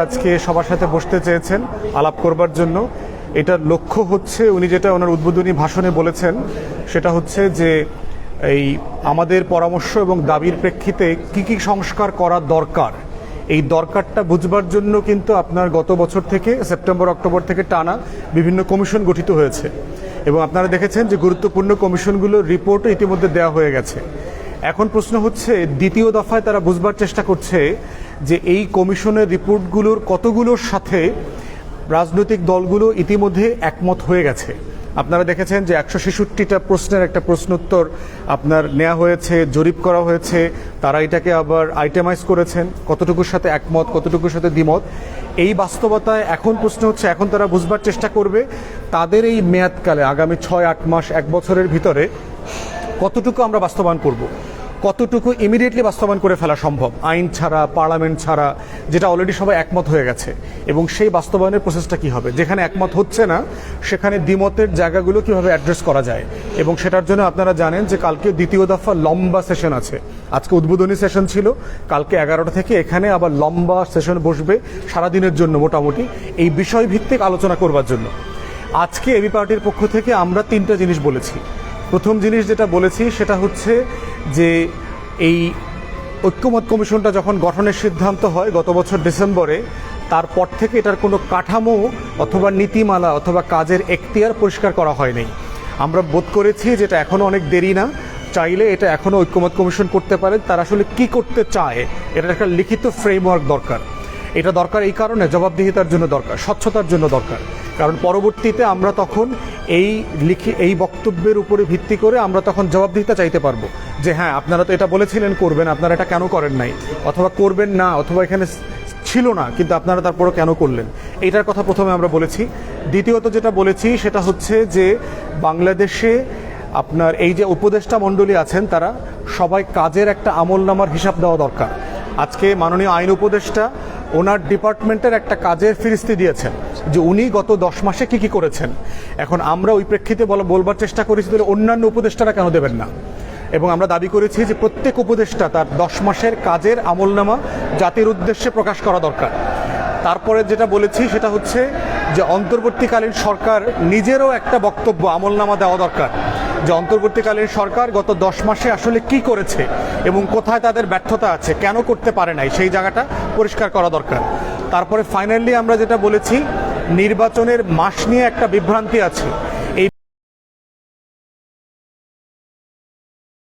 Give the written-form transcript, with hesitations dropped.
আজকে সবার সাথে বসতে চেয়েছেন আলাপ করবার জন্য। এটার লক্ষ্য হচ্ছে উনি যেটা ওনার উদ্বোধনী ভাষণে বলেছেন সেটা হচ্ছে যে এই আমাদের পরামর্শ এবং দাবির প্রেক্ষিতে কি কি সংস্কার করা দরকার, এই দরকারটা বুঝবার জন্য কিন্তু আপনার গত বছর থেকে সেপ্টেম্বর অক্টোবর থেকে টানা বিভিন্ন কমিশন গঠিত হয়েছে এবং আপনারা দেখেছেন যে গুরুত্বপূর্ণ কমিশনগুলোর রিপোর্টও ইতিমধ্যে দেওয়া হয়ে গেছে। এখন প্রশ্ন হচ্ছে দ্বিতীয় দফায় তারা বুঝবার চেষ্টা করছে যে এই কমিশনের রিপোর্টগুলোর কতগুলোর সাথে রাজনৈতিক দলগুলো ইতিমধ্যে একমত হয়ে গেছে। আপনারা দেখেছেন যে 166টা প্রশ্নের একটা প্রশ্নোত্তর আপনার নেওয়া হয়েছে, জরিপ করা হয়েছে, তারা এটাকে আবার আইটেমাইজ করেছেন কতটুকুর সাথে একমত কতটুকুর সাথে দ্বিমত। এই বাস্তবতায় এখন প্রশ্ন হচ্ছে এখন তারা বুঝবার চেষ্টা করবে তাদের এই মেয়াদকালে আগামী 6-8 মাস 1 বছরের ভিতরে কতটুকু আমরা বাস্তবায়ন করব, কতটুকু ইমিডিয়েটলি বাস্তবায়ন করে ফেলা সম্ভব আইন ছাড়া, পার্লামেন্ট ছাড়া, যেটা অলরেডি সবাই একমত হয়ে গেছে, এবং সেই বাস্তবায়নের প্রসেসটা কী হবে। যেখানে একমত হচ্ছে না সেখানে দ্বিমতের জায়গাগুলো কীভাবে অ্যাড্রেস করা যায়। এবং সেটার জন্য আপনারা জানেন যে কালকে দ্বিতীয় দফা লম্বা সেশন আছে। আজকে উদ্বোধনী সেশন ছিল, কালকে 11টা থেকে এখানে আবার লম্বা সেশন বসবে সারাদিনের জন্য মোটামুটি এই বিষয়ভিত্তিক আলোচনা করবার জন্য। আজকে এবি পার্টির পক্ষ থেকে আমরা 3টা জিনিস বলেছি। প্রথম জিনিস যেটা বলেছি সেটা হচ্ছে যে এই ঐক্যমত কমিশনটা যখন গঠনের সিদ্ধান্ত হয় গত বছর ডিসেম্বরে, তারপর থেকে এটার কোনো কাঠামো অথবা নীতিমালা অথবা কাজের এখতিয়ার পরিষ্কার করা হয়নি। আমরা বোধ করেছি যেটা এখনও অনেক দেরি না, চাইলে এটা এখনও ঐক্যমত কমিশন করতে পারে। তারা আসলে কি করতে চায় এটার একটা লিখিত ফ্রেমওয়ার্ক দরকার। এটা দরকার এই কারণে জবাবদিহিতার জন্য দরকার, স্বচ্ছতার জন্য দরকার। কারণ পরবর্তীতে আমরা তখন এই বক্তব্যের উপরে ভিত্তি করে আমরা তখন জবাবদিহিতা চাইতে পারবো যে হ্যাঁ আপনারা তো এটা বলেছিলেন করবেন, আপনারা এটা কেন করেন নাই, অথবা করবেন না, অথবা এখানে ছিল না কিন্তু আপনারা তারপরও কেন করলেন। এইটার কথা প্রথমে আমরা বলেছি। দ্বিতীয়ত যেটা বলেছি সেটা হচ্ছে যে বাংলাদেশে আপনার এই যে উপদেষ্টা মণ্ডলী আছেন তারা সবাই কাজের একটা আমলনামার হিসাব দেওয়া দরকার। আজকে মাননীয় আইন উপদেষ্টা ওনার ডিপার্টমেন্টের একটা কাজের ফিরিস্তি দিয়েছেন যে উনি গত 10 মাসে কি কি করেছেন। এখন আমরা ওই প্রেক্ষিতে বলবার চেষ্টা করেছি তাহলে অন্যান্য উপদেষ্টারা কেন দেবেন না, এবং আমরা দাবি করেছি যে প্রত্যেক উপদেষ্টা তার 10 মাসের কাজের আমলনামা জাতির উদ্দেশ্যে প্রকাশ করা দরকার। তারপরে যেটা বলেছি সেটা হচ্ছে যে অন্তর্বর্তীকালীন সরকার নিজেরও একটা বক্তব্য আমলনামা দেওয়া দরকার যে অন্তর্বর্তীকালীন সরকার গত 10 মাসে আসলে কি করেছে এবং কোথায় তাদের ব্যর্থতা আছে, কেন করতে পারে নাই, সেই জায়গাটা পরিষ্কার করা দরকার। তারপরে ফাইনালি আমরা যেটা বলেছি নির্বাচনের মাস নিয়ে একটা বিভ্রান্তি আছে।